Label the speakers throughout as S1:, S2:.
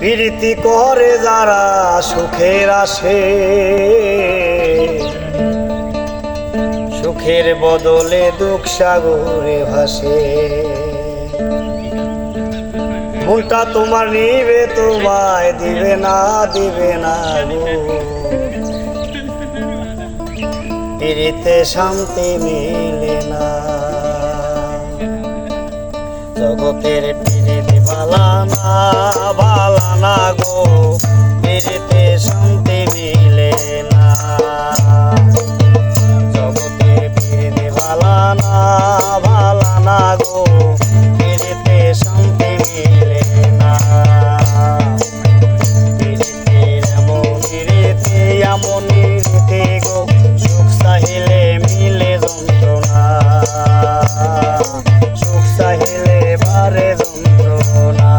S1: প্রীতি করে যারা সুখের আসে, সুখের বদলে দুঃখ সাগরে ভাসে। মনটা তোমার নিবে তোমায় দিবে না গো, প্রীতিতে শান্তি মিলে না। জগতের প্রীতি বালানা বালানা গো, প্রীতিতে শান্তি মিলে না। জগতের প্রীতি বালানা বালানা গো, প্রীতিতে শান্তি মিলে না। প্রীতির এমন রীতি গো, সুখ চাহিলে মিলে যন্ত্রণা, সুখ চাহিলে বারে যন্ত্রণা।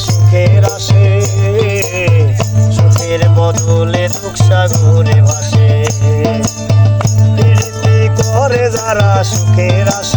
S1: সুখের আসে, সুখের বদলে দুঃখ সাগরে ভাসে। প্রীতি করে যারা সুখের আসে,